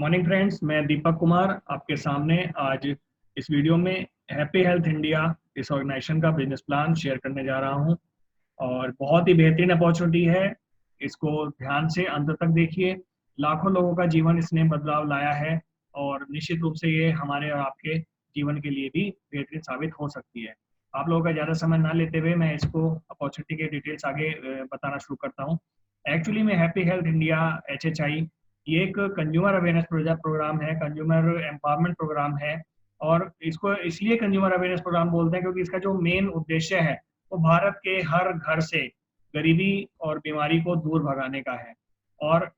Morning friends, मैं दीपक कुमार आपके सामने आज इस वीडियो में हैप्पी हेल्थ इंडिया इस ऑर्गेनाइजेशन का बिजनेस प्लान शेयर करने जा रहा हूं और बहुत ही बेहतरीन अपॉर्चुनिटी है। इसको ध्यान से अंत तक देखिए। लाखों लोगों का जीवन इसने बदलाव लाया है और निश्चित रूप से ये हमारे और आपके जीवन के लिए भी बेहतरीन साबित हो सकती है। आप लोगों का ज़्यादा समय ना लेते हुए मैं इसको अपॉर्चुनिटी के डिटेल्स आगे बताना शुरू करता हूँ। एक्चुअली में हैप्पी हेल्थ इंडिया HHI ये एक कंज्यूमर अवेयरनेस प्रोग्राम है, कंज्यूमर एम्पावरमेंट प्रोग्राम है। और इसको इसलिए कंज्यूमर अवेयरनेस प्रोग्राम बोलते हैं क्योंकि इसका जो मेन उद्देश्य है वो भारत के हर घर से गरीबी और बीमारी को दूर भगाने का है। और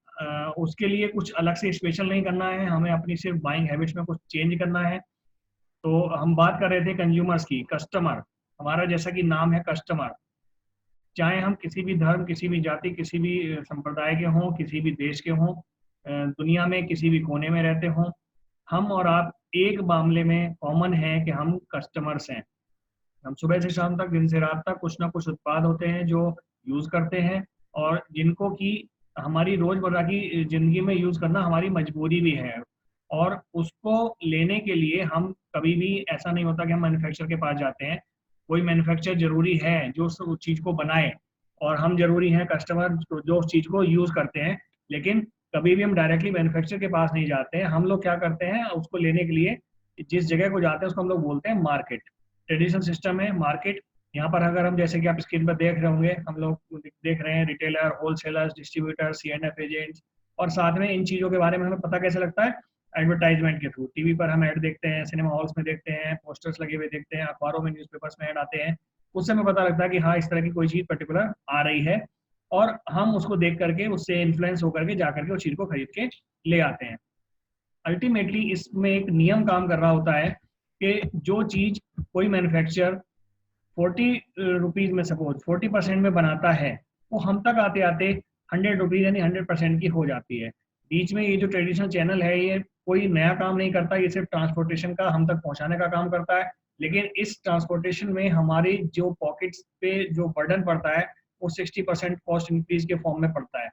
उसके लिए कुछ अलग से स्पेशल नहीं करना है, हमें अपनी सिर्फ बाइंग हैबिट्स में कुछ चेंज करना है। तो हम बात कर रहे थे कंज्यूमर्स की, कस्टमर। हमारा जैसा कि नाम है कस्टमर, चाहे हम किसी भी धर्म, किसी भी जाति, किसी भी संप्रदाय के हों, किसी भी देश के हों, दुनिया में किसी भी कोने में रहते हों, हम और आप एक मामले में कॉमन है कि हम कस्टमर्स हैं। हम सुबह से शाम तक, दिन से रात तक कुछ ना कुछ उत्पाद होते हैं जो यूज करते हैं और जिनको कि हमारी रोजमर्रा की जिंदगी में यूज करना हमारी मजबूरी भी है। और उसको लेने के लिए हम कभी भी ऐसा नहीं होता कि हम मैन्युफैक्चरर के पास जाते हैं। कोई मैन्युफैक्चरर जरूरी है जो उस चीज को बनाए और हम जरूरी हैं कस्टमर जो उस चीज को यूज करते हैं। लेकिन कभी भी हम डायरेक्टली मैन्युफैक्चरर के पास नहीं जाते हैं। हम लोग क्या करते हैं, उसको लेने के लिए जिस जगह को जाते हैं उसको हम लोग बोलते हैं मार्केट। ट्रेडिशनल सिस्टम है मार्केट। यहाँ पर अगर हम, जैसे कि आप स्क्रीन पर देख रहे होंगे, हम लोग देख रहे हैं retailer, wholesalers, distributor, CNF agents. और साथ में इन चीज़ों के बारे में हमें पता कैसे लगता है? एडवर्टाइजमेंट के थ्रू। टीवी पर हम ऐड देखते हैं, सिनेमा हॉल्स में देखते हैं, पोस्टर्स लगे हुए देखते हैं, अखबारों में, न्यूज़पेपर्स में ऐड आते हैं। उससे हमें पता लगता है कि हाँ, इस तरह की कोई चीज़ पर्टिकुलर आ रही है और हम उसको देख करके, उससे इन्फ्लुएंस होकर के जा करके उस चीज़ को खरीद के ले आते हैं। अल्टीमेटली इसमें एक नियम काम कर रहा होता है कि जो चीज़ कोई मैन्युफैक्चरर 40 रुपीज़ में, सपोज 40% में बनाता है, वो हम तक आते आते 100 रुपीज़ यानी 100% की हो जाती है। बीच में ये जो ट्रेडिशनल चैनल है ये कोई नया काम नहीं करता, ये सिर्फ ट्रांसपोर्टेशन का हम तक पहुंचाने का काम करता है। लेकिन इस ट्रांसपोर्टेशन में हमारी जो पॉकेट्स पे जो बर्डन पड़ता है वो 60% कॉस्ट इंक्रीज के फॉर्म में पड़ता है।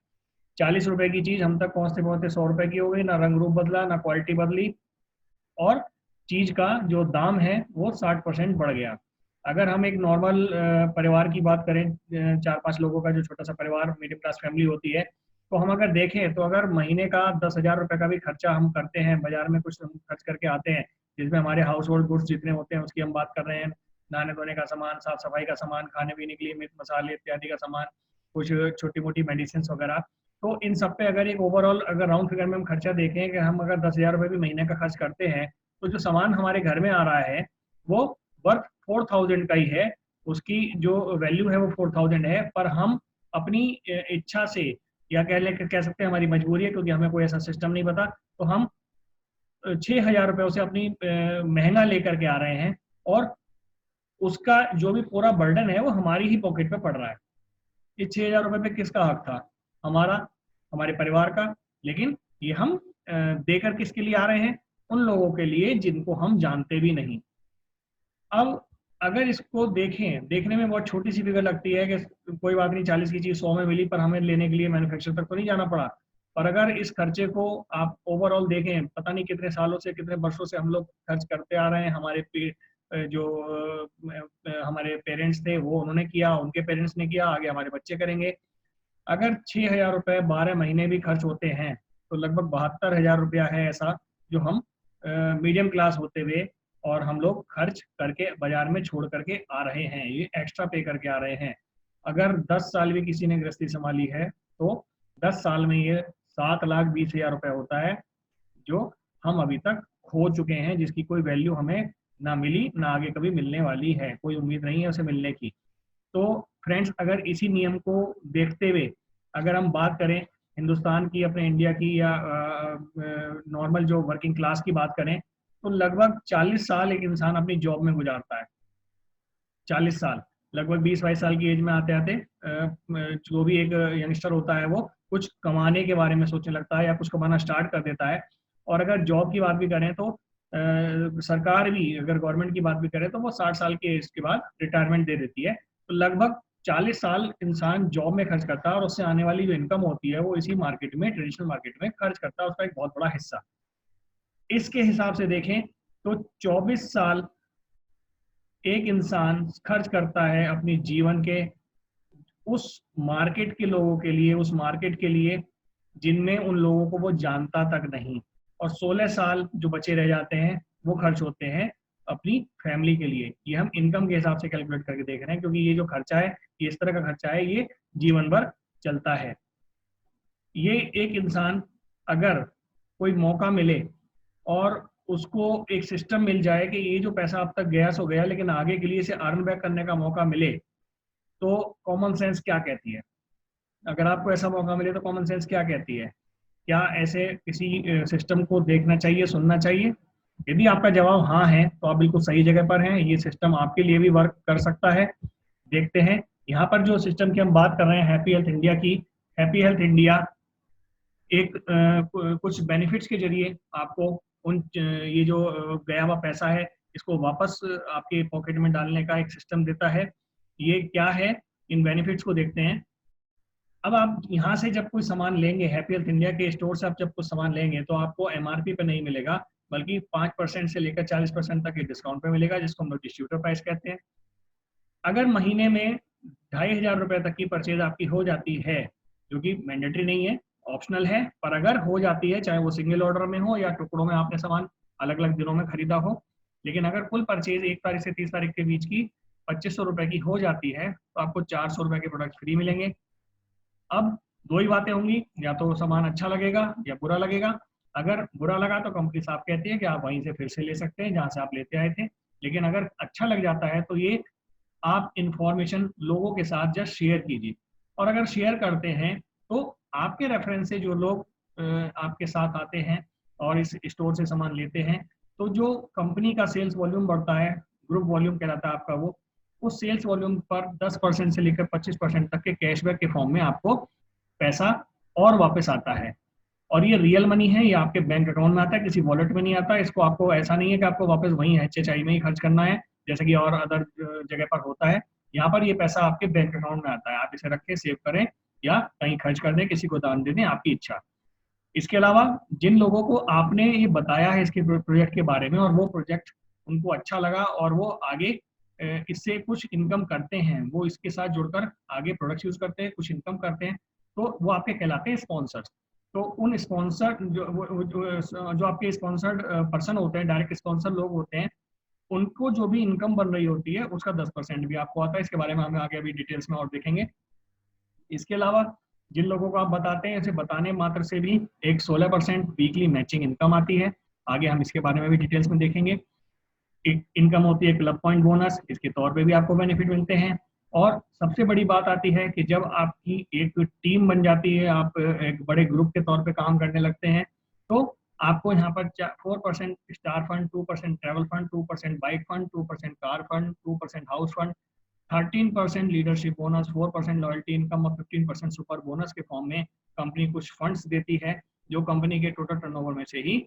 40 रुपए की चीज हम तक पहुंचते पहुंचते 100 रुपए की हो गई, ना रंग रूप बदला, ना क्वालिटी बदली, और चीज का जो दाम है वो 60% बढ़ गया। अगर हम एक नॉर्मल परिवार की बात करें, 4-5 लोगों का जो छोटा सा परिवार, मिडिल क्लास फैमिली होती है, तो हम अगर देखें तो अगर महीने का 10,000 रुपए का भी खर्चा हम करते हैं, बाजार में कुछ हम खर्च करके आते हैं, जिसमें हमारे हाउस होल्ड गुड्स जितने होते हैं उसकी हम बात कर रहे हैं, नहाने धोने का सामान, साफ सफाई का सामान, खाने पीने के लिए मिर्च मसाले इत्यादि का सामान, कुछ छोटी मोटी मेडिसिन वगैरह। तो इन सब पे अगर एक ओवरऑल अगर राउंड फिगर में हम खर्चा देखें कि हम अगर 10,000 रुपये भी महीने का खर्च करते हैं, तो जो सामान हमारे घर में आ रहा है वो वर्थ 4,000 का ही है। उसकी जो वैल्यू है वो 4,000 है, पर हम अपनी इच्छा से, या कह सकते हैं हमारी मजबूरी है क्योंकि हमें कोई ऐसा सिस्टम नहीं पता, तो हम 6,000 रुपये उसे अपनी महंगा लेकर के आ रहे हैं और उसका जो भी पूरा बर्डन है वो हमारी ही पॉकेट पे पड़ रहा है। ये 6,000 रुपये पे किसका हक था? हमारा, हमारे परिवार का। लेकिन ये हम देकर किसके लिए आ रहे हैं? उन लोगों के लिए जिनको हम जानते भी नहीं। अब अगर इसको देखें, देखने में बहुत छोटी सी फिगर लगती है कि कोई बात नहीं, 40 की चीज 100 में मिली, पर हमें लेने के लिए मैन्युफैक्चरर तक तो नहीं जाना पड़ा। पर अगर इस खर्चे को आप ओवरऑल देखें, पता नहीं कितने सालों से, कितने वर्षों से हम लोग खर्च करते आ रहे हैं। हमारे पेरेंट्स थे वो उन्होंने किया, उनके पेरेंट्स ने किया, आगे हमारे बच्चे करेंगे। अगर 6,000 रुपये 12 महीने भी खर्च होते हैं तो लगभग 72,000 रुपया है ऐसा जो हम मीडियम क्लास होते हुए और हम लोग खर्च करके बाजार में छोड़ करके आ रहे हैं, ये एक्स्ट्रा पे करके आ रहे हैं। अगर 10 साल भी किसी ने गृहस्थी संभाली है तो 10 साल में ये 7,20,000 रुपये होता है जो हम अभी तक खो चुके हैं, जिसकी कोई वैल्यू हमें ना मिली, ना आगे कभी मिलने वाली है, कोई उम्मीद नहीं है उसे मिलने की। तो फ्रेंड्स, अगर इसी नियम को देखते हुए अगर हम बात करें हिंदुस्तान की, अपने इंडिया की, या नॉर्मल जो वर्किंग क्लास की बात करें, तो लगभग 40 साल एक इंसान अपनी जॉब में गुजारता है। 40 साल, लगभग 20-22 साल की एज में आते आते जो भी एक यंगस्टर होता है वो कुछ कमाने के बारे में सोचने लगता है या कुछ कमाना स्टार्ट कर देता है। और अगर जॉब की बात भी करें तो सरकार भी, अगर गवर्नमेंट की बात भी करें तो वो 60 साल के एज के बाद रिटायरमेंट दे देती है। तो लगभग 40 साल इंसान जॉब में खर्च करता है और उससे आने वाली जो इनकम होती है वो इसी मार्केट में, ट्रेडिशनल मार्केट में खर्च करता है, उसका एक बहुत बड़ा हिस्सा। इसके हिसाब से देखें तो 24 साल एक इंसान खर्च करता है अपनी जीवन के उस मार्केट के लोगों के लिए, उस मार्केट के लिए जिनमें उन लोगों को वो जानता तक नहीं, और 16 साल जो बचे रह जाते हैं वो खर्च होते हैं अपनी फैमिली के लिए। ये हम इनकम के हिसाब से कैलकुलेट करके देख रहे हैं, क्योंकि ये जो खर्चा है ये इस तरह का खर्चा है, ये जीवन भर चलता है। ये एक इंसान अगर कोई मौका मिले और उसको एक सिस्टम मिल जाए कि ये जो पैसा अब तक गया सो गया, लेकिन आगे के लिए इसे अर्न बैक करने का मौका मिले, तो कॉमन सेंस क्या कहती है? अगर आपको ऐसा मौका मिले तो कॉमन सेंस क्या कहती है? क्या ऐसे किसी सिस्टम को देखना चाहिए, सुनना चाहिए? यदि आपका जवाब हाँ है तो आप बिल्कुल सही जगह पर हैं, ये सिस्टम आपके लिए भी वर्क कर सकता है। देखते हैं यहाँ पर जो सिस्टम की हम बात कर रहे हैं हैप्पी हेल्थ इंडिया की। हैप्पी हेल्थ इंडिया एक कुछ बेनिफिट्स के जरिए आपको उन ये जो गया हुआ पैसा है इसको वापस आपके पॉकेट में डालने का एक सिस्टम देता है। ये क्या है, इन बेनिफिट्स को देखते हैं। अब आप यहाँ से जब कोई सामान लेंगे, हैप्पी हेल्थ इंडिया के स्टोर से आप जब कुछ सामान लेंगे तो आपको एमआरपी पे नहीं मिलेगा, बल्कि 5% से लेकर 40% तक के डिस्काउंट पे मिलेगा, जिसको हम लोग डिस्ट्रीब्यूटर प्राइस कहते हैं। अगर महीने में 2500 रुपये तक की परचेज आपकी हो जाती है, जो कि मैंडेटरी नहीं है, ऑप्शनल है, पर अगर हो जाती है, चाहे वो सिंगल ऑर्डर में हो या टुकड़ों में आपने सामान अलग अलग दिनों में खरीदा हो, लेकिन अगर कुल परचेज 1 तारीख से 30 तारीख के बीच की 2500 रुपये की हो जाती है तो आपको 400 रुपये के प्रोडक्ट फ्री मिलेंगे। अब दो ही बातें होंगी, या तो सामान अच्छा लगेगा या बुरा लगेगा। अगर बुरा लगा तो कंपनी साफ कहती है कि आप वहीं से फिर से ले सकते हैं जहाँ से आप लेते आए थे, लेकिन अगर अच्छा लग जाता है तो ये आप इंफॉर्मेशन लोगों के साथ जस्ट शेयर कीजिए। और अगर शेयर करते हैं तो आपके रेफरेंस से जो लोग आपके साथ आते हैं और इस स्टोर से सामान लेते हैं, तो जो कंपनी का सेल्स वॉल्यूम बढ़ता है, ग्रुप वॉल्यूम कहलाता है आपका, वो उस सेल्स वॉल्यूम पर 10% से लेकर 25% तक के कैशबैक के फॉर्म में आपको पैसा और वापस आता है। और ये रियल मनी है, ये आपके बैंक अकाउंट में आता है, किसी वॉलेट में नहीं आता। इसको आपको ऐसा नहीं है कि आपको वापस वहीं HHI में ही खर्च करना है जैसे कि और अदर जगह पर होता है। यहाँ पर ये पैसा आपके बैंक अकाउंट में आता है, आप इसे रखें, सेव करें या कहीं खर्च कर दें, किसी को दान दे दें, आपकी इच्छा। इसके अलावा जिन लोगों को आपने ये बताया है इसके प्रोजेक्ट के बारे में और वो प्रोजेक्ट उनको अच्छा लगा और वो आगे इससे कुछ इनकम करते हैं, वो इसके साथ जुड़कर आगे प्रोडक्ट्स यूज करते हैं, कुछ इनकम करते हैं, तो वो आपके कहलाते हैं स्पॉन्सर्स। तो उन स्पॉन्सर जो आपके स्पॉन्सर्ड पर्सन होते हैं, डायरेक्ट स्पॉन्सर लोग होते हैं, उनको जो भी इनकम बन रही होती है उसका 10% भी आपको आता है। इसके बारे में हम आगे अभी डिटेल्स में और देखेंगे। इसके अलावा जिन लोगों को आप बताते हैं, इसे बताने मात्र से भी एक 16% वीकली मैचिंग इनकम आती है। आगे हम इसके बारे में भी डिटेल्स में देखेंगे। एक इनकम होती है क्लब पॉइंट बोनस, इसके तौर पे भी आपको बेनिफिट मिलते हैं। और सबसे बड़ी बात आती है कि जब आपकी एक टीम बन जाती है, आप एक बड़े ग्रुप के तौर पे काम करने लगते हैं, तो आपको यहाँ पर 4% star fund, 2% travel fund, 2% bike fund, 2% car fund, 2% house fund, 13% leadership bonus, 4% loyalty income और 15% सुपर बोनस के फॉर्म में कंपनी कुछ फंड्स देती है, जो कंपनी के टोटल टर्नओवर में से ही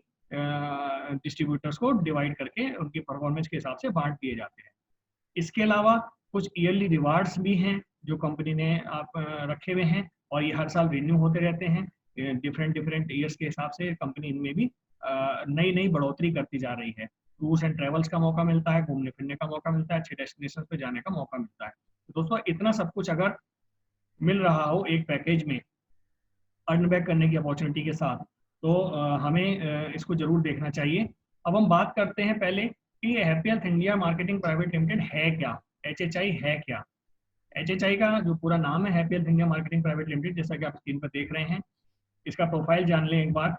डिस्ट्रीब्यूटर्स को डिवाइड करके उनकी परफॉर्मेंस के हिसाब से बांट दिए जाते हैं। इसके अलावा कुछ ईयरली रिवार्ड्स भी हैं जो कंपनी ने आप रखे हुए हैं, और ये हर साल रिन्यू होते रहते हैं। डिफरेंट ईयर्स के हिसाब से कंपनी इनमें भी नई नई बढ़ोतरी करती जा रही है। टूर्स एंड ट्रेवल्स का मौका मिलता है, घूमने फिरने का मौका मिलता है, अच्छे डेस्टिनेशन पे जाने का मौका मिलता है। तो दोस्तों, इतना सब कुछ अगर मिल रहा हो एक पैकेज में अर्न बैक करने की अपॉर्चुनिटी के साथ, तो हमें इसको जरूर देखना चाहिए। अब हम बात करते हैं पहले कि happy health India marketing private limited है क्या, HHI है क्या। HHI का जो पूरा नाम है happy health India marketing private limited, जैसा कि आप स्क्रीन पर देख रहे हैं। इसका प्रोफाइल जान लें एक बार।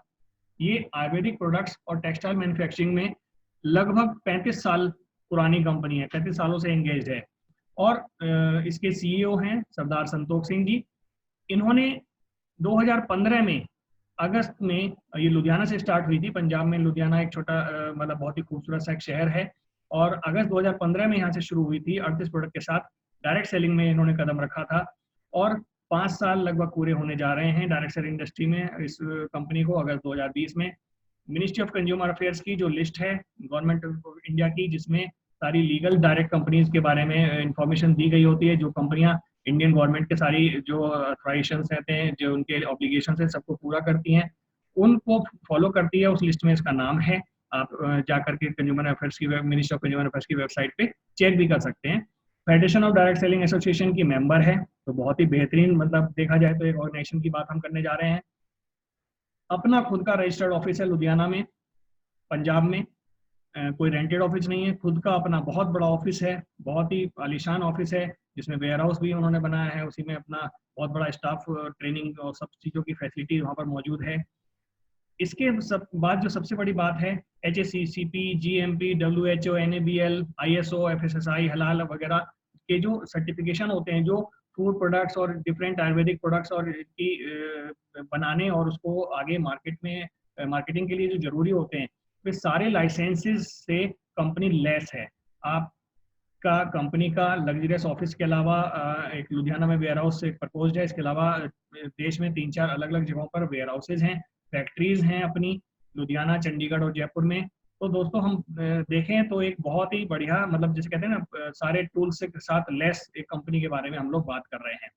ये आयुर्वेदिक प्रोडक्ट्स और टेक्सटाइल मैन्युफैक्चरिंग में लगभग 35 साल पुरानी कंपनी है, 35 सालों से एंगेज है। और इसके CEO हैं सरदार संतोख सिंह जी। इन्होंने 2015 में अगस्त में, ये लुधियाना से स्टार्ट हुई थी, पंजाब में लुधियाना एक छोटा मतलब बहुत ही खूबसूरत सा एक शहर है, और अगस्त 2015 में यहाँ से शुरू हुई थी 38 प्रोडक्ट के साथ डायरेक्ट सेलिंग में इन्होंने कदम रखा था। और 5 साल लगभग पूरे होने जा रहे हैं डायरेक्ट सेलिंग इंडस्ट्री में इस कंपनी को। अगस्त 2020 में मिनिस्ट्री ऑफ कंज्यूमर अफेयर्स की जो लिस्ट है गवर्नमेंट ऑफ इंडिया की, जिसमें सारी लीगल डायरेक्ट कंपनीज के बारे में इंफॉर्मेशन दी गई होती है, जो कंपनियां इंडियन गवर्नमेंट के सारी जो ऑथराइजेशंस रहते हैं, जो उनके ऑब्लिगेशंस हैं, सबको पूरा करती हैं, उनको फॉलो करती है, उस लिस्ट में इसका नाम है। आप जाकर के कंज्यूमर अफेयर्स की मिनिस्ट्री ऑफ कंज्यूमर अफेयर्स की वेबसाइट पे चेक भी कर सकते हैं। Federation of direct selling association की मेंबर है, तो बहुत ही बेहतरीन, मतलब देखा जाए तो एक ऑर्गेनाइजेशन की बात हम करने जा रहे हैं। अपना खुद का रजिस्टर्ड ऑफिस है लुधियाना में, पंजाब में। कोई रेंटेड ऑफिस नहीं है, खुद का अपना बहुत बड़ा ऑफिस है, बहुत ही आलीशान ऑफिस है, जिसमें वेयर हाउस भी उन्होंने बनाया है, उसी में अपना बहुत बड़ा स्टाफ, ट्रेनिंग और सब चीज़ों की फैसिलिटी वहाँ पर मौजूद है। इसके सब बाद जो सबसे बड़ी बात है, HACCP, GMP, WHO, NABL, ISO, FSSAI, हलाल वगैरह के जो सर्टिफिकेशन होते हैं, जो फूड प्रोडक्ट्स और डिफरेंट आयुर्वेदिक प्रोडक्ट्स और की बनाने और उसको आगे मार्केट में मार्केटिंग के लिए जो जरूरी होते हैं, वे सारे लाइसेंसेस से कंपनी लेस है। आपका कंपनी का लग्जरियस ऑफिस के अलावा एक लुधियाना में वेयर हाउस प्रपोज्ड है। इसके अलावा देश में 3-4 अलग अलग जगहों पर वेयर हाउसेज हैं, फैक्ट्रीज हैं अपनी, लुधियाना, चंडीगढ़ और जयपुर में। तो दोस्तों हम देखें तो एक बहुत ही बढ़िया, मतलब जिसे कहते हैं ना, सारे टूल्स के साथ लेस एक कंपनी के बारे में हम लोग बात कर रहे हैं।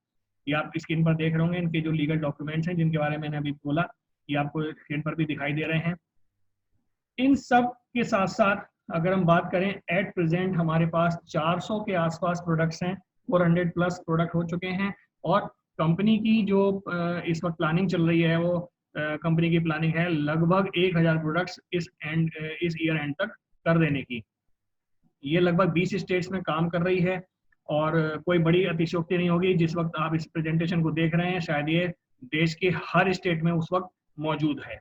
ये आप स्क्रीन पर देख रहे होंगे, इनके जो लीगल डॉक्यूमेंट्स हैं जिनके बारे में मैंने अभी बोला, ये आपको स्क्रीन पर भी दिखाई दे रहे हैं। इन सब के साथ साथ अगर हम बात करें, एट प्रेजेंट हमारे पास 400 के आसपास प्रोडक्ट्स हैं, 400 प्लस प्रोडक्ट हो चुके हैं। और कंपनी की जो इस वक्त प्लानिंग चल रही है, वो कंपनी की प्लानिंग है लगभग 1000 प्रोडक्ट्स इस ईयर एंड तक कर देने की। ये लगभग 20 स्टेट्स में काम कर रही है, और कोई बड़ी अतिशयोक्ति नहीं होगी, जिस वक्त आप इस प्रेजेंटेशन को देख रहे हैं शायद ये देश के हर स्टेट में उस वक्त मौजूद है।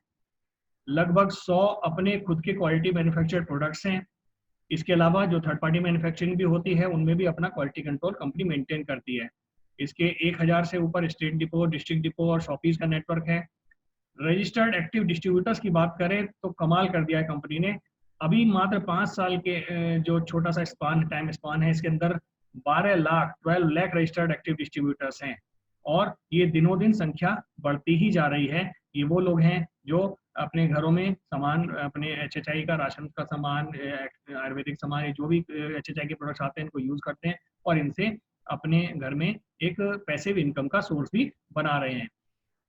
लगभग 100 अपने खुद के क्वालिटी मैन्युफैक्चर्ड प्रोडक्ट्स हैं। इसके अलावा जो थर्ड पार्टी मैन्युफैक्चरिंग भी होती है, उनमें भी अपना क्वालिटी कंट्रोल कंपनी मेंटेन करती है। इसके 1000 से ऊपर स्टेट डिपो, डिस्ट्रिक्ट डिपो और शॉपीज का नेटवर्क है। रजिस्टर्ड एक्टिव डिस्ट्रीब्यूटर्स की बात करें तो कमाल कर दिया है कंपनी ने। अभी मात्र 5 साल के जो छोटा सा टाइम स्पान है, इसके अंदर 12 लाख रजिस्टर्ड एक्टिव डिस्ट्रीब्यूटर्स हैं, और ये दिनों दिन संख्या बढ़ती ही जा रही है। ये वो लोग हैं जो अपने घरों में सामान, अपने HHI का, राशन का सामान, आयुर्वेदिक सामान, जो भी HHI के प्रोडक्ट्स आते हैं, इनको यूज करते हैं और इनसे अपने घर में एक पैसिव इनकम का सोर्स भी बना रहे हैं।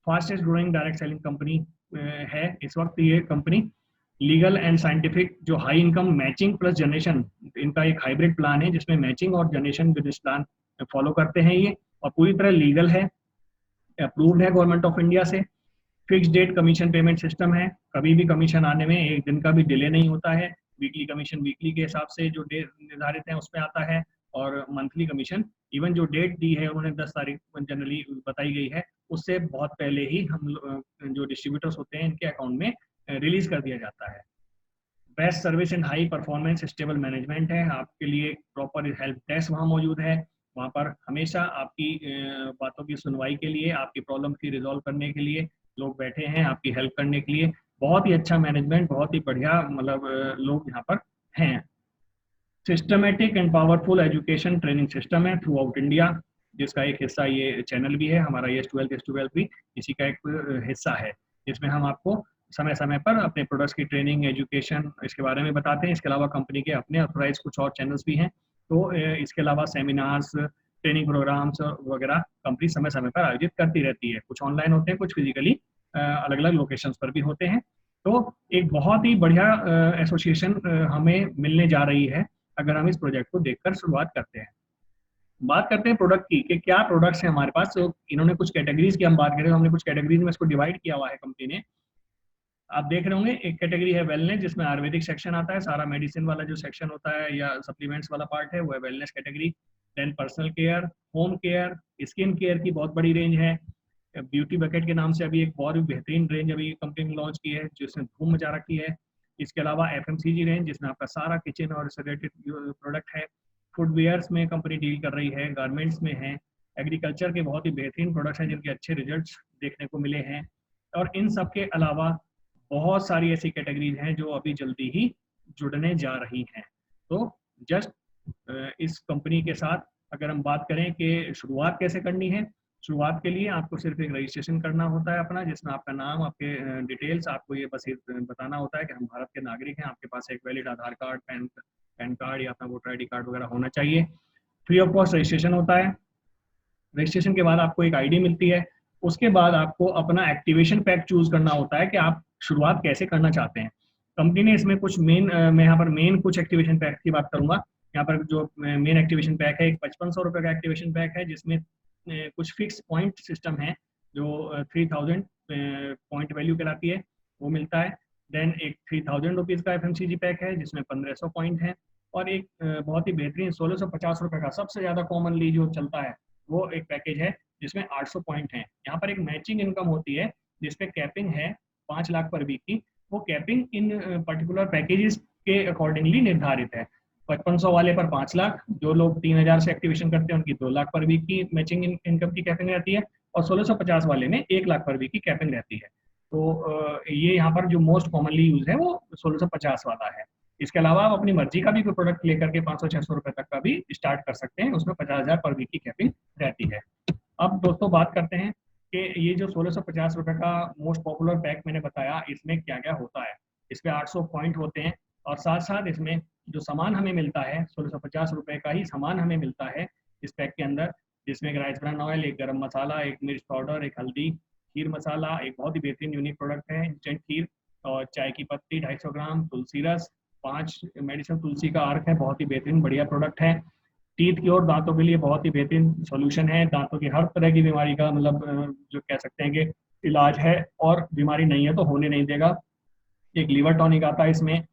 Fastest growing direct selling company है इस वक्त ये कंपनी। लीगल एंड साइंटिफिक जो high income matching plus generation, इनका एक हाइब्रिड प्लान है जिसमें मैचिंग और जनरेशन बिजनेस प्लान फॉलो करते हैं ये, और पूरी तरह लीगल है, अप्रूव्ड है गवर्नमेंट ऑफ इंडिया से। Fix date commission payment system है, कभी भी कमीशन आने में एक दिन का भी डिले नहीं होता है। वीकली कमीशन वीकली के हिसाब से जो डेट निर्धारित है उसमें आता है, और मंथली कमीशन इवन जो डेट दी है उन्होंने 10 तारीख जनरली बताई गई है, उससे बहुत पहले ही हम जो डिस्ट्रीब्यूटर्स होते हैं इनके अकाउंट में रिलीज कर दिया जाता है। Best service and high performance stable management है, आपके लिए प्रॉपर हेल्प डेस्क वहाँ मौजूद है। वहाँ पर हमेशा आपकी बातों की सुनवाई के लिए, आपकी प्रॉब्लम की रिजॉल्व करने के लिए लोग बैठे हैं, आपकी हेल्प करने के लिए। बहुत ही अच्छा मैनेजमेंट, बहुत ही बढ़िया, मतलब लोग यहाँ पर हैं। Systematic and powerful education training system है थ्रू आउट इंडिया, जिसका एक हिस्सा ये चैनल भी है हमारा, YES12 भी इसी का एक हिस्सा है, जिसमें हम आपको समय समय पर अपने प्रोडक्ट्स की ट्रेनिंग, एजुकेशन, इसके बारे में बताते हैं। इसके अलावा कंपनी के अपने ऑथराइज कुछ और चैनल्स भी हैं, तो इसके अलावा सेमिनार्स, ट्रेनिंग प्रोग्राम्स वगैरह कंपनी समय समय पर आयोजित करती रहती है। कुछ ऑनलाइन होते हैं, कुछ फिजिकली अलग अलग लोकेशंस पर भी होते हैं। तो एक बहुत ही बढ़िया एसोसिएशन हमें मिलने जा रही है अगर हम इस प्रोजेक्ट को देखकर शुरुआत करते हैं। बात करते हैं प्रोडक्ट की कि क्या प्रोडक्ट्स हैं हमारे पास। तो इन्होंने कुछ कैटेगरीज की हम बात करें तो हमने कुछ कैटेगरीज में इसको डिवाइड किया हुआ है कंपनी ने। आप देख रहे होंगे एक कैटेगरी है वेलनेस, जिसमें आयुर्वेदिक सेक्शन आता है, सारा मेडिसिन वाला जो सेक्शन होता है या सप्लीमेंट्स वाला पार्ट है वो है wellness category. Then personal care, home care, skin care की बहुत बड़ी रेंज है। ब्यूटी बकेट के नाम से अभी एक बहुत बेहतरीन रेंज अभी कंपनी ने लॉन्च की है जिसने धूम मचा रखी है। इसके अलावा FMCG रेंज, जिसमें आपका सारा किचन और रिलेटेड प्रोडक्ट है। फुटवेयर्स में कंपनी डील कर रही है, गारमेंट्स में है, एग्रीकल्चर के बहुत ही बेहतरीन प्रोडक्ट्स हैं जिनके अच्छे रिजल्ट्स देखने को मिले हैं। और इन सब के अलावा बहुत सारी ऐसी कैटेगरीज हैं जो अभी जल्दी ही जुड़ने जा रही हैं। तो जस्ट इस कंपनी के साथ अगर हम बात करें कि शुरुआत कैसे करनी है, शुरुआत के लिए आपको सिर्फ एक रजिस्ट्रेशन करना होता है अपना, जिसमें आपका नाम, आपके डिटेल्स, आपको ये बस बताना होता है कि हम भारत के नागरिक हैं, आपके पास एक वैलिड आधार कार्ड, पैन कार्ड या अपना वोटर ID कार्ड वगैरह होना चाहिए। फ्री ऑफ कॉस्ट रजिस्ट्रेशन होता है। रजिस्ट्रेशन के बाद आपको एक ID मिलती है। उसके बाद आपको अपना एक्टिवेशन पैक चूज करना होता है कि आप शुरुआत कैसे करना चाहते हैं। कंपनी ने इसमें कुछ मेन, मैं यहाँ पर मेन कुछ एक्टिवेशन पैक की बात करूंगा। यहाँ पर जो मेन एक्टिवेशन पैक है, एक 5500 रुपये का एक्टिवेशन पैक है, जिसमें कुछ फिक्स पॉइंट सिस्टम है जो 3000 पॉइंट वैल्यू कहलाती है, वो मिलता है। देन एक 3000 रुपीज़ का FMCG पैक है जिसमें 1500 पॉइंट है, और एक बहुत ही बेहतरीन 1650 रुपये का सबसे ज़्यादा कॉमनली जो चलता है वो एक पैकेज है जिसमें 800 पॉइंट हैं। यहाँ पर एक मैचिंग इनकम होती है जिसपे कैपिंग है 5 लाख पर वीक की। वो कैपिंग इन पर्टिकुलर पैकेजेस के अकॉर्डिंगली निर्धारित है। 5500 वाले पर 5 लाख, जो लोग 3000 से एक्टिवेशन करते हैं उनकी 2 लाख पर वीक की मैचिंग इनकम की कैपिंग रहती है, और 1650 वाले में 1 लाख पर वीक की कैपिंग रहती है। तो ये यहाँ पर जो मोस्ट कॉमनली यूज है वो 1650 वाला है। इसके अलावा आप अपनी मर्जी का भी कोई प्रोडक्ट लेकर के 500-600 रुपए तक का भी स्टार्ट कर सकते हैं, उसमें 50,000 पर वीक की कैपिंग रहती है। अब दोस्तों बात करते हैं कि ये जो 1650 रुपए का मोस्ट पॉपुलर पैक मैंने बताया, इसमें क्या क्या होता है। इसमें 800 पॉइंट होते हैं, और साथ साथ इसमें जो सामान हमें मिलता है 1650 रुपए का ही सामान हमें मिलता है इस पैक के अंदर, जिसमें एक राइस ब्रान ऑयल, एक गरम मसाला, एक मिर्च पाउडर, एक हल्दी, खीर मसाला, एक बहुत ही बेहतरीन यूनिक प्रोडक्ट है इंस्टेंट खीर, और चाय की पत्ती 250 ग्राम, तुलसी रस, 5 मेडिसिन तुलसी का अर्क है, बहुत ही बेहतरीन बढ़िया प्रोडक्ट है। टीथ की और दांतों के लिए बहुत ही बेहतरीन सॉल्यूशन है, दांतों की हर तरह की बीमारी का मतलब जो कह सकते हैं कि इलाज है, और बीमारी नहीं है तो होने नहीं देगा। एक लीवर टॉनिक आता है इसमें।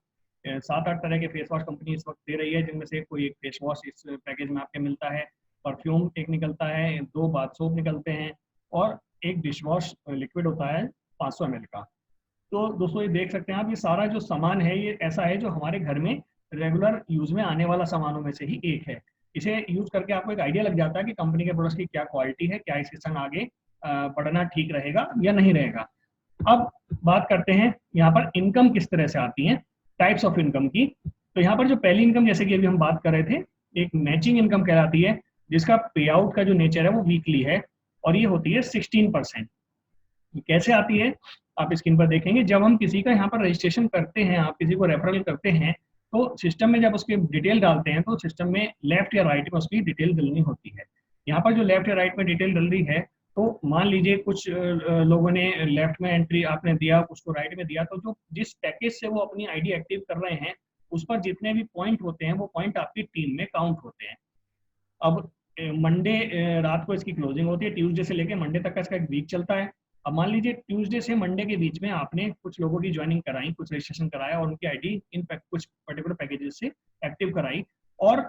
7-8 तरह के फेस वॉश कंपनी इस वक्त दे रही है, जिनमें से कोई एक फेस वॉश इस पैकेज में आपके मिलता है। परफ्यूम एक निकलता है, 2 बाथ सोप निकलते हैं, और एक डिश वॉश लिक्विड होता है 500 ml का। तो दोस्तों ये देख सकते हैं आप, ये सारा जो सामान है ये ऐसा है जो हमारे घर में रेगुलर यूज में आने वाला सामानों में से ही एक है। इसे यूज करके आपको एक आइडिया लग जाता है कि कंपनी के प्रोडक्ट्स की क्या क्वालिटी है, क्या इसके संग आगे बढ़ना ठीक रहेगा या नहीं रहेगा। अब बात करते हैं यहाँ पर इनकम किस तरह से आती है, टाइप्स ऑफ इनकम की। तो यहाँ पर जो पहली इनकम, जैसे कि अभी हम बात कर रहे थे, एक मैचिंग इनकम कहलाती है, जिसका पे आउट का जो नेचर है वो वीकली है, और ये होती है 16%। कैसे आती है आप स्क्रीन पर देखेंगे। जब हम किसी का यहाँ पर रजिस्ट्रेशन करते हैं, आप किसी को रेफरल करते हैं, तो सिस्टम में जब उसके डिटेल डालते हैं तो सिस्टम में लेफ्ट या राइट में उसकी डिटेल डलनी होती है। यहाँ पर जो लेफ्ट या राइट में डिटेल डल रही है, तो मान लीजिए कुछ लोगों ने लेफ्ट में एंट्री आपने दिया, कुछ को राइट में दिया, तो जो जिस पैकेज से वो अपनी आईडी एक्टिव कर रहे हैं उस पर जितने भी पॉइंट होते हैं वो पॉइंट आपकी टीम में काउंट होते हैं। अब मंडे रात को इसकी क्लोजिंग होती है, ट्यूसडे से लेकर मंडे तक का इसका एक वीक चलता है। अब मान लीजिए ट्यूसडे से मंडे के बीच में आपने कुछ लोगों की ज्वाइनिंग कराई, कुछ रजिस्ट्रेशन कराया, और उनकी आईडी इन कुछ पर्टिकुलर पैकेजेस से एक्टिव कराई, और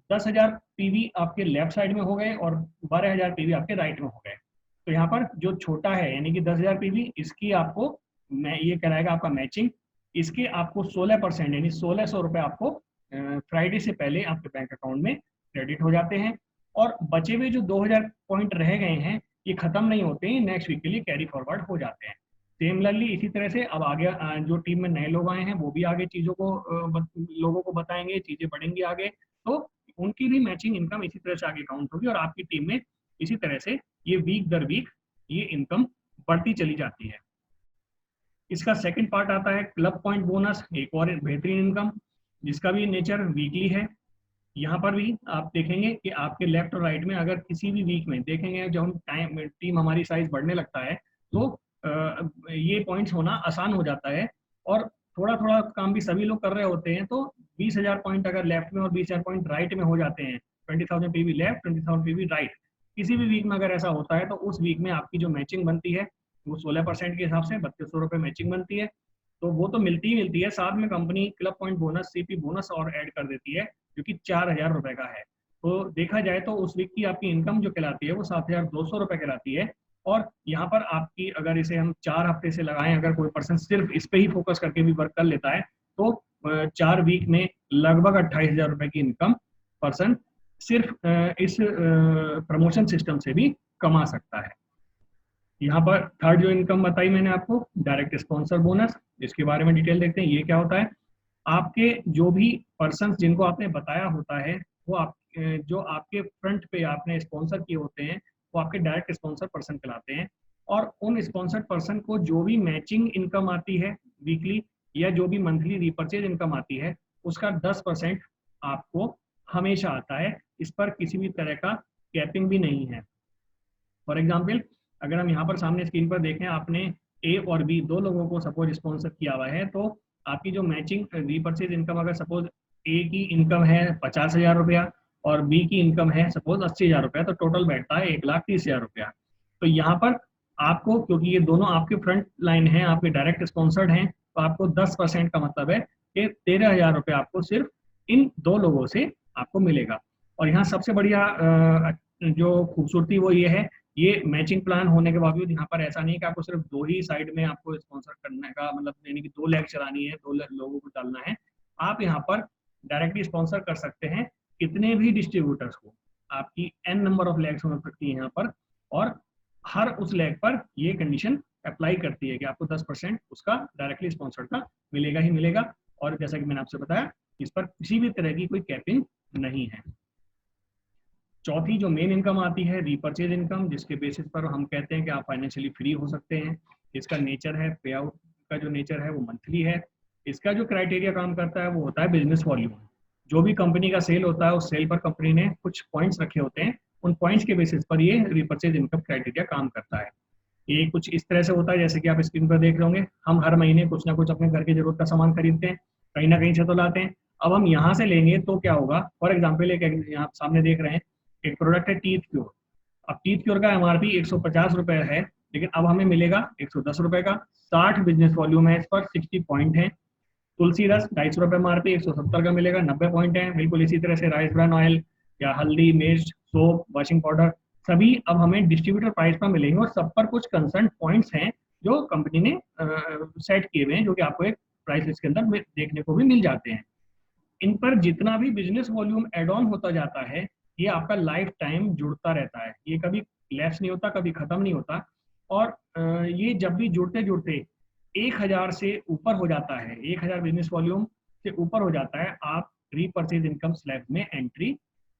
10,000 पीवी आपके लेफ्ट साइड में हो गए और 12,000 पीवी आपके राइट में हो गए। तो यहाँ पर जो छोटा है यानी कि 10,000 पीवी, इसकी आपको ये कराएगा आपका मैचिंग। इसके आपको 16% यानी 1600 रुपये आपको फ्राइडे से पहले आपके बैंक अकाउंट में क्रेडिट हो जाते हैं। और बचे हुए जो 2000 पॉइंट रह गए हैं ये खत्म नहीं होते हैं, नेक्स्ट वीक के लिए कैरी फॉरवर्ड हो जाते हैं। सिमिलरली इसी तरह से अब आगे जो टीम में नए लोग आए हैं वो भी आगे चीज़ों को लोगों को बताएंगे, चीज़ें बढ़ेंगी आगे, तो उनकी भी मैचिंग इनकम इसी तरह से आगे काउंट होगी, और आपकी टीम में इसी तरह से ये वीक दर वीक ये इनकम बढ़ती चली जाती है। इसका सेकंड पार्ट आता है क्लब पॉइंट बोनस, एक और बेहतरीन इनकम जिसका भी नेचर वीकली है। यहाँ पर भी आप देखेंगे कि आपके लेफ्ट और राइट में अगर किसी भी वीक में देखेंगे, जब हम टीम हमारी साइज बढ़ने लगता है तो ये पॉइंट्स होना आसान हो जाता है, और थोड़ा थोड़ा काम भी सभी लोग कर रहे होते हैं। तो 20,000 पॉइंट अगर लेफ्ट में और 20,000 पॉइंट राइट में हो जाते हैं, 20,000 पीवी लेफ्ट, 20,000 पीवी राइट, किसी भी वीक में अगर ऐसा होता है तो उस वीक में आपकी जो मैचिंग बनती है वो 16% के हिसाब से 3200 रुपये मैचिंग बनती है। तो वो तो मिलती ही मिलती है, साथ में company club point bonus, CP bonus और ऐड कर देती है जो कि 4,000 रुपये का है। तो देखा जाए तो उस वीक की आपकी इनकम जो कहलाती है वो 7,200 रुपये कहलाती है। और यहाँ पर आपकी अगर इसे हम 4 हफ्ते से लगाएं, अगर कोई पर्सन सिर्फ इस पे ही फोकस करके भी वर्क कर लेता है तो 4 वीक में लगभग 28,000 रुपये की इनकम पर्सन सिर्फ इस प्रमोशन सिस्टम से भी कमा सकता है। यहाँ पर थर्ड जो इनकम बताई मैंने आपको, डायरेक्ट स्पॉन्सर बोनस, इसके बारे में डिटेल देखते हैं। ये क्या होता है, आपके जो भी पर्सन्स जिनको आपने बताया होता है वो आप जो आपके फ्रंट पे आपने स्पॉन्सर किए होते हैं वो आपके डायरेक्ट स्पॉन्सर पर्सन कहलाते हैं। और उन स्पॉन्सर्ड पर्सन को जो भी मैचिंग इनकम आती है वीकली या जो भी मंथली रीपर्चेज इनकम आती है उसका 10% आपको हमेशा आता है। इस पर किसी भी तरह का कैपिंग भी नहीं है। फॉर एग्जाम्पल अगर हम यहाँ पर सामने स्क्रीन पर देखें, आपने ए और बी दो लोगों को सपोज स्पॉन्सर किया हुआ है, तो आपकी जो मैचिंग रीपर्चेज इनकम, अगर सपोज ए की इनकम है 50,000 रुपया और बी की इनकम है सपोज 80,000 रुपया, तो टोटल बैठता है 1,30,000 रुपया। तो यहाँ पर आपको, क्योंकि ये दोनों आपके फ्रंट लाइन हैं, आपके डायरेक्ट स्पॉन्सर्ड हैं, तो आपको 10% का मतलब है कि 13,000 रुपये आपको सिर्फ इन दो लोगों से आपको मिलेगा। और यहाँ सबसे बढ़िया जो खूबसूरती वो ये है, ये मैचिंग प्लान होने के बावजूद यहाँ पर ऐसा नहीं कि आपको सिर्फ दो ही साइड में आपको स्पॉन्सर करने का मतलब, यानी कि 2 लेग चलानी है, 2 लोगों को डालना है। आप यहाँ पर डायरेक्टली स्पॉन्सर कर सकते हैं कितने भी डिस्ट्रीब्यूटर्स को, आपकी n नंबर ऑफ लेग्स हो सकती है यहाँ पर, और हर उस लेग पर ये कंडीशन अप्लाई करती है कि आपको 10% उसका डायरेक्टली स्पॉन्सर्ड का मिलेगा ही मिलेगा। और जैसा कि मैंने आपसे बताया, इस पर किसी भी तरह की कोई कैपिंग नहीं है। चौथी जो मेन इनकम आती है, रीपर्चेज इनकम, जिसके बेसिस पर हम कहते हैं कि आप फाइनेंशियली फ्री हो सकते हैं। इसका नेचर है, पे आउट का जो नेचर है वो मंथली है। इसका जो क्राइटेरिया काम करता है वो होता है बिजनेस वॉल्यूम। जो भी कंपनी का सेल होता है उस सेल पर कंपनी ने कुछ पॉइंट्स रखे होते हैं, उन पॉइंट्स के बेसिस पर ये रीपर्चेज इनकम क्राइटेरिया काम करता है। ये कुछ इस तरह से होता है जैसे कि आप स्क्रीन पर देख रहे होंगे, हम हर महीने कुछ ना कुछ अपने घर की जरूरत का सामान खरीदते हैं, कहीं ना कहीं से तो लाते हैं। अब हम यहाँ से लेंगे तो क्या होगा, फॉर एग्जाम्पल एक यहाँ सामने देख रहे हैं एक प्रोडक्ट है टीथ क्योर। अब टीथ क्योर का एमआरपी 150 रुपए है, लेकिन अब हमें मिलेगा 110 रुपए का। 60 बिजनेस वॉल्यूम है, इस पर 60 पॉइंट है। तुलसी रस 250 रुपए एमआरपी, 170 का मिलेगा, 90 पॉइंट है। बिल्कुल इसी तरह से राइस ब्रान ऑयल या हल्दी, मिर्च, सोप, वॉशिंग पाउडर, सभी अब हमें डिस्ट्रीब्यूटर प्राइस पर मिलेंगे और सब पर कुछ कंसर्न पॉइंट्स हैं जो कंपनी ने सेट किए हुए हैं, जो कि आपको एक प्राइस लिस्ट के अंदर देखने को भी मिल जाते हैं। इन पर जितना भी बिजनेस वॉल्यूम एड ऑन होता जाता है, ये आपका लाइफ टाइम जुड़ता रहता है, ये कभी लैप्स नहीं होता, कभी खत्म नहीं होता। और ये जब भी जुड़ते जुड़ते 1,000 से ऊपर हो जाता है, 1,000 बिजनेस वॉल्यूम से ऊपर हो जाता है, आप रीपर्चेज इनकम स्लैब में एंट्री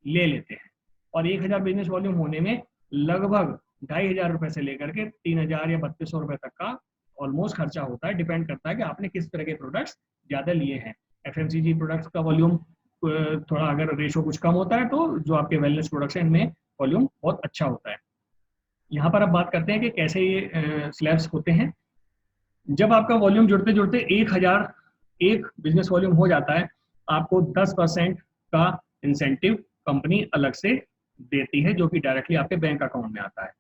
ले लेते हैं। और 1,000 बिजनेस वॉल्यूम होने में लगभग 2,500 रुपए से लेकर के 3,000 या 3,200 रुपए तक का ऑलमोस्ट खर्चा होता है। डिपेंड करता है कि आपने किस तरह के प्रोडक्ट्स ज्यादा लिए हैं। एफएमसीजी प्रोडक्ट्स का वॉल्यूम थोड़ा अगर रेशो कुछ कम होता है, तो जो आपके वेलनेस प्रोडक्ट्स हैं इनमें वॉल्यूम बहुत अच्छा होता है। यहाँ पर अब बात करते हैं कि कैसे ये स्लैब्स होते हैं। जब आपका वॉल्यूम जुड़ते जुड़ते 1,000 एक बिजनेस वॉल्यूम हो जाता है, आपको 10% का इंसेंटिव कंपनी अलग से देती है, जो कि डायरेक्टली आपके बैंक अकाउंट में आता है।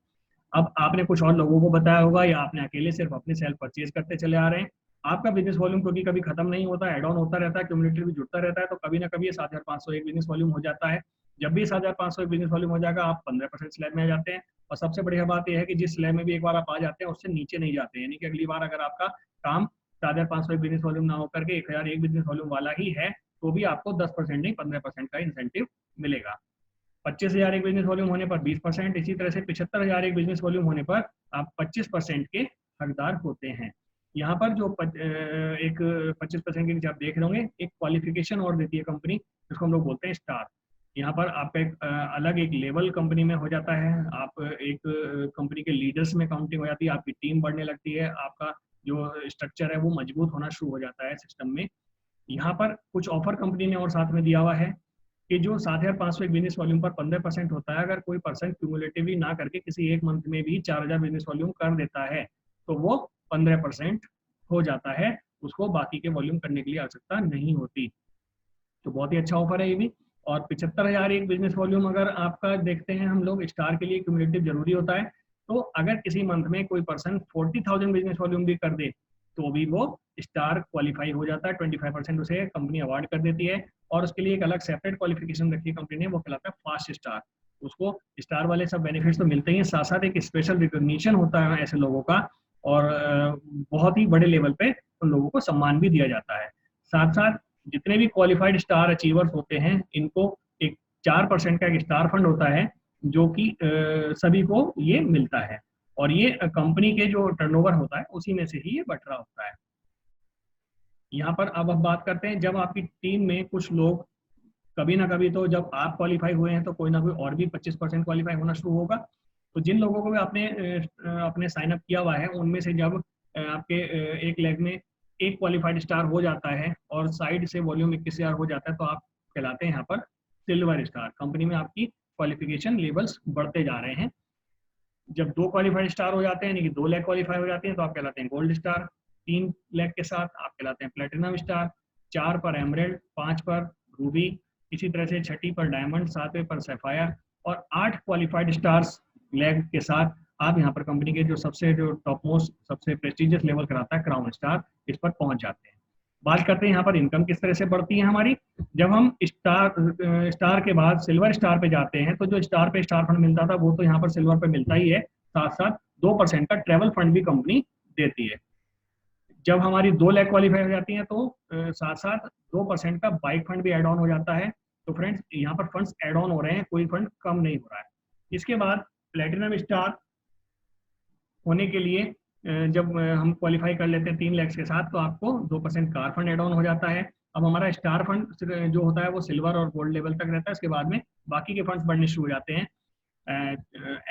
अब आपने कुछ और लोगों को बताया होगा या आपने अकेले सिर्फ अपने सेल्फ परचेज करते चले आ रहे हैं। आपका बिजनेस वॉल्यूम क्योंकि कभी खत्म नहीं होता, एड ऑन होता रहता है, कम्युनिटी भी जुड़ता रहता है, तो कभी ना कभी 7,501 बिजनेस वॉल्यूम हो जाता है। जब भी 7,501 बिजनेस वॉल्यूम हो जाएगा, आप 15% स्लैब में आ जाते हैं। और सबसे बढ़िया बात यह है कि जिस स्लैब में भी एक बार आप आ जाते हैं उससे नीचे नहीं जाते, यानी कि अगली बार अगर आपका काम 7,501 बिजनेस वॉल्यूम ना होकर के 1,001 बिजनेस वॉल्यूम वाला ही है, तो भी आपको 10% नहीं 15% का इंसेंटिव मिलेगा। 25,000 एक बिजनेस वॉल्यूम होने पर 20%, इसी तरह से 75,000 एक बिजनेस वॉल्यूम होने पर आप 25% के हकदार होते हैं। यहाँ पर जो एक 25% के नीचे आप देख रहे होंगे, एक क्वालिफिकेशन और देती है कंपनी, जिसको हम लोग बोलते हैं स्टार। यहाँ पर आपका एक अलग एक लेवल कंपनी में हो जाता है, आप एक कंपनी के लीडर्स में काउंटिंग हो जाती है, आपकी टीम बढ़ने लगती है, आपका जो स्ट्रक्चर है वो मजबूत होना शुरू हो जाता है सिस्टम में। यहाँ पर कुछ ऑफर कंपनी ने और साथ में दिया हुआ है कि जो 7,500 बिजनेस वॉल्यूम पर 15% होता है, अगर कोई पर्सन क्यूमुलेटिवली ना करके किसी एक मंथ में भी 4,000 बिजनेस वॉल्यूम कर देता है, तो वो 15% हो जाता है, उसको बाकी के वॉल्यूम करने के लिए आवश्यकता नहीं होती। तो बहुत ही अच्छा ऑफर है ये भी। और 75,000 एक बिजनेस वॉल्यूम अगर आपका देखते हैं हम लोग, स्टार के लिए क्यूमुलेटिव जरूरी होता है, तो अगर किसी मंथ में कोई पर्सन 40,000 बिजनेस वॉल्यूम भी कर दे, तो भी वो स्टार क्वालिफाई हो जाता है। 25% उसे कंपनी अवार्ड कर देती है, और उसके लिए एक अलग सेपरेट क्वालिफिकेशन रखी है कंपनी ने, वो कहलाता है फास्ट स्टार। उसको स्टार वाले सब बेनिफिट्स तो मिलते ही हैं, साथ साथ एक स्पेशल रिकॉग्निशन होता है ऐसे लोगों का, और बहुत ही बड़े लेवल पे उन लोगों को सम्मान भी दिया जाता है। साथ साथ जितने भी क्वालिफाइड स्टार अचीवर्स होते हैं, इनको एक 4% का एक स्टार फंड होता है, जो कि सभी को ये मिलता है, और ये कंपनी के जो टर्नओवर होता है उसी में से ही ये बट रहा होता है। यहाँ पर अब हम बात करते हैं, जब आपकी टीम में कुछ लोग कभी ना कभी, तो जब आप क्वालिफाई हुए हैं तो कोई ना कोई और भी 25% क्वालिफाई होना शुरू होगा। तो जिन लोगों को भी आपने अपने साइन अप किया हुआ है, उनमें से जब आपके एक लेग में एक क्वालिफाइड स्टार हो जाता है और साइड से वॉल्यूम 21,000 हो जाता है, तो आप कहलाते हैं यहाँ पर सिल्वर स्टार। कंपनी में आपकी क्वालिफिकेशन लेवल्स बढ़ते जा रहे हैं। जब 2 क्वालिफाइड स्टार हो जाते हैं, यानी कि 2 लाख क्वालिफाई हो जाते हैं, तो आप कहलाते हैं गोल्ड स्टार। 3 लाख के साथ आप कहलाते हैं प्लेटिनम स्टार, 4 पर एमरेल्ड, 5 पर रूबी, इसी तरह से 6ठी पर डायमंड, 7वें पर सैफायर और 8 क्वालिफाइड स्टार्स लैग के साथ आप यहाँ पर कंपनी के जो टॉप मोस्ट सबसे प्रेस्टिजियस लेवल कराता है क्राउन स्टार, इस पर पहुंच जाते हैं। बात करते हैं यहाँ पर इनकम किस तरह से बढ़ती है हमारी। जब हम स्टार के बाद सिल्वर स्टार पे जाते हैं तो जो स्टार पे स्टार फंड मिलता था वो तो यहाँ पर सिल्वर पे मिलता ही है, साथ साथ 2% का ट्रेवल फंड भी कंपनी देती है। जब हमारी 2 लाख क्वालिफाई हो जाती हैं तो साथ साथ 2% का बाइक फंड भी एड ऑन हो जाता है। तो फ्रेंड्स यहाँ पर फंड्स एड ऑन हो रहे हैं, कोई फंड कम नहीं हो रहा है। इसके बाद प्लेटिनम स्टार होने के लिए जब हम क्वालिफाई कर लेते हैं 3 लाख के साथ तो आपको 2% कार फंड एड ऑन हो जाता है। अब हमारा स्टार फंड जो होता है वो सिल्वर और गोल्ड लेवल तक रहता है, इसके बाद में बाकी के फंड्स बढ़ने शुरू हो जाते हैं।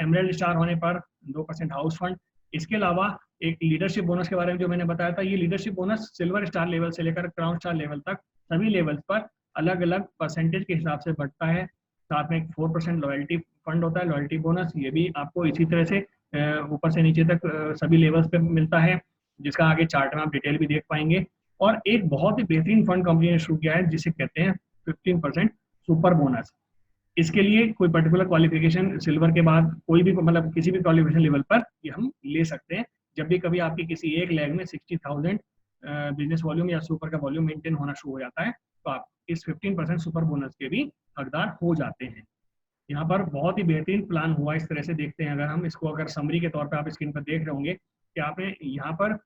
एमरेल्ड स्टार होने पर 2% हाउस फंड। इसके अलावा एक लीडरशिप बोनस के बारे में जो मैंने बताया था, ये leadership bonus silver star level से लेकर क्राउन स्टार लेवल तक सभी लेवल्स पर अलग अलग परसेंटेज के हिसाब से बढ़ता है। साथ में एक 4% लॉयल्टी फंड होता है, लॉयल्टी बोनस, ये भी आपको इसी तरह से ऊपर से नीचे तक सभी लेवल्स पे मिलता है, जिसका आगे चार्ट में आप डिटेल भी देख पाएंगे। और एक बहुत ही बेहतरीन फंड कंपनी ने शुरू किया है जिसे कहते हैं 15% सुपर बोनस। इसके लिए कोई पर्टिकुलर क्वालिफिकेशन सिल्वर के बाद कोई भी मतलब किसी भी क्वालिफिकेशन लेवल पर ये हम ले सकते हैं। जब भी कभी आपकी किसी एक लैग में 60,000 बिजनेस वॉल्यूम या सुपर का वॉल्यूम मेंटेन होना शुरू हो जाता है तो आप इस 15% सुपर बोनस के भी हकदार हो जाते हैं। यहाँ पर बहुत ही बेहतरीन प्लान हुआ इस तरह से। देखते हैं अगर हम इसको अगर समरी के तौर पे आप स्क्रीन पर देख रहे होंगे कि आपने यहाँ पर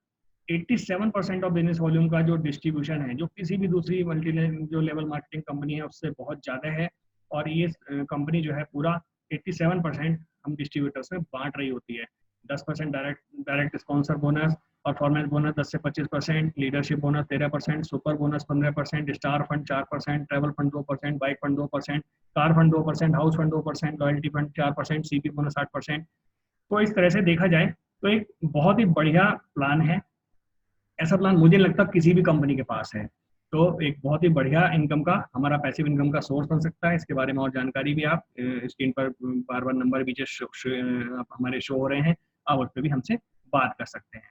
87% ऑफ बिजनेस वॉल्यूम का जो डिस्ट्रीब्यूशन है जो किसी भी दूसरी मल्टी जो लेवल मार्केटिंग कंपनी है उससे बहुत ज़्यादा है। और ये कंपनी जो है पूरा 87% हम डिस्ट्रीब्यूटर्स में बांट रही होती है। 10% direct sponsor bonus, performance bonus 10 से 25%, leadership bonus 13%, super bonus 15%, star fund 4%, travel fund 2%, bike fund 2%, car fund 2%, house fund 2%, loyalty fund 4%, CP bonus 8%। तो इस तरह से देखा जाए तो एक बहुत ही बढ़िया प्लान है। ऐसा प्लान मुझे लगता है किसी भी कंपनी के पास है तो एक बहुत ही बढ़िया इनकम का हमारा पैसिव इनकम का सोर्स बन सकता है। इसके बारे में और जानकारी भी आप स्क्रीन पर बार बार नंबर भी जो हमारे शो हो रहे हैं आप उस पर भी हमसे बात कर सकते हैं।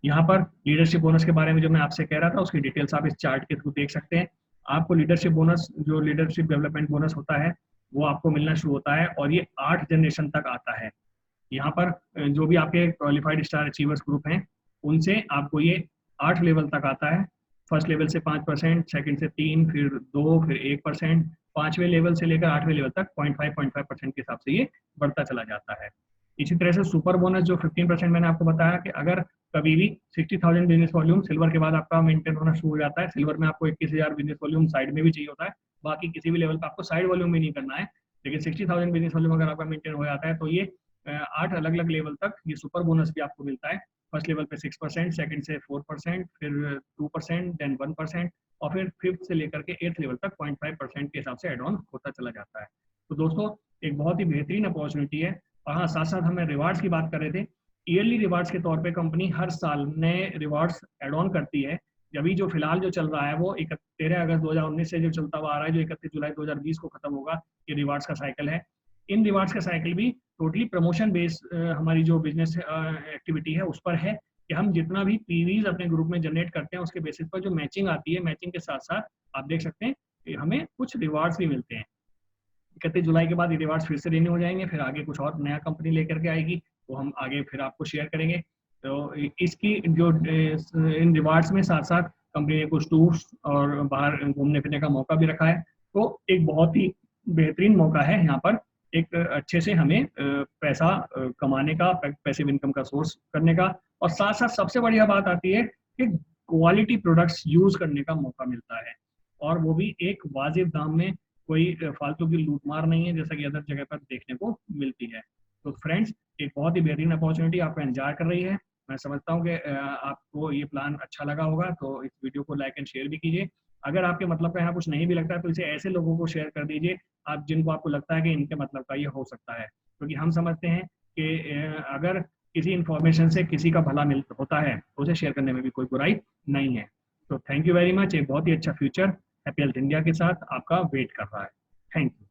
यहाँ पर लीडरशिप बोनस के बारे में जो मैं आपसे कह रहा था उसकी डिटेल्स आप इस चार्ट के थ्रू देख सकते हैं। आपको लीडरशिप बोनस जो लीडरशिप डेवलपमेंट बोनस होता है वो आपको मिलना शुरू होता है और ये 8 जनरेशन तक आता है। यहाँ पर जो भी आपके क्वालिफाइड स्टार अचीवर्स ग्रुप हैं उनसे आपको ये 8 लेवल तक आता है। फर्स्ट लेवल से 5%, सेकंड से 3, फिर 2, फिर 1%, 5वें लेवल से लेकर 8वें लेवल तक 0.5% के हिसाब से ये बढ़ता चला जाता है। इसी तरह से सुपर बोनस जो 15% मैंने आपको बताया कि अगर कभी भी 60,000 बिजनेस वॉल्यूम सिल्वर के बाद आपका मेंटेन होना शुरू हो जाता है। सिल्वर में आपको 21,000 बिजनेस वॉल्यूम साइड में भी चाहिए होता है, बाकी किसी भी लेवल पर आपको साइड वॉल्यूम भी नहीं करना है, लेकिन 60,000 बिजनेस वॉल्यूम अगर आपका मेंटेन हो जाता है तो ये 8 अलग अलग लेवल तक ये सुपर बोनस भी आपको मिलता है। फर्स्ट लेवल पे 6%, सेकंड से 4%, फिर 2%, देन 1% और फिर 5th से लेकर के 8th लेवल तक 0.5% के हिसाब से एड ऑन होता चला जाता है। तो दोस्तों एक बहुत ही बेहतरीन अपॉर्चुनिटी है। और हाँ, साथ साथ हमें रिवार्ड्स की बात कर रहे थे। ईयरली रिवार्ड्स के तौर पे कंपनी हर साल नए रिवार्ड्स एड ऑन करती है। अभी जो फिलहाल जो चल रहा है वो 13 अगस्त 2019 से जो चलता हुआ आ रहा है, जो 31 जुलाई 2020 को खत्म होगा, ये रिवार्ड्स का साइकिल है। इन रिवार्ड्स का साइकिल भी टोटली प्रमोशन बेस्ड हमारी जो बिजनेस एक्टिविटी है उस पर है कि हम जितना भी पीवीज अपने ग्रुप में जनरेट करते हैं उसके बेसिस पर जो मैचिंग आती है, मैचिंग के साथ साथ आप देख सकते हैं कि हमें कुछ रिवार्ड्स भी मिलते हैं। 31 जुलाई के बाद ये रिवार्ड्स फिर से रिन्यू हो जाएंगे, फिर आगे कुछ और नया कंपनी लेकर के आएगी तो हम आगे फिर आपको शेयर करेंगे। तो इसकी जो इन रिवार्ड्स में साथ साथ कंपनी ने कुछ टूर्स और बाहर घूमने फिरने का मौका भी रखा है। तो एक बहुत ही बेहतरीन मौका है यहाँ पर एक अच्छे से हमें पैसा कमाने का, पैसिव इनकम का सोर्स करने का, और साथ साथ सबसे बढ़िया बात आती है कि क्वालिटी प्रोडक्ट्स यूज करने का मौका मिलता है, और वो भी एक वाजिब दाम में, कोई फालतू की लूटमार नहीं है जैसा कि अदर जगह पर देखने को मिलती है। तो फ्रेंड्स एक बहुत ही बेहतरीन अपॉर्चुनिटी आपका इंतजार कर रही है। मैं समझता हूँ कि आपको ये प्लान अच्छा लगा होगा, तो इस वीडियो को लाइक एंड शेयर भी कीजिए। अगर आपके मतलब का यहाँ कुछ नहीं भी लगता है तो इसे ऐसे लोगों को शेयर कर दीजिए आप जिनको आपको लगता है कि इनके मतलब का ये हो सकता है, क्योंकि हम समझते हैं कि अगर किसी इन्फॉर्मेशन से किसी का भला होता है तो उसे शेयर करने में भी कोई बुराई नहीं है। तो थैंक यू वेरी मच। एक बहुत ही अच्छा फ्यूचर हैप्पी हेल्थ इंडिया के साथ आपका वेट कर रहा है। Thank you.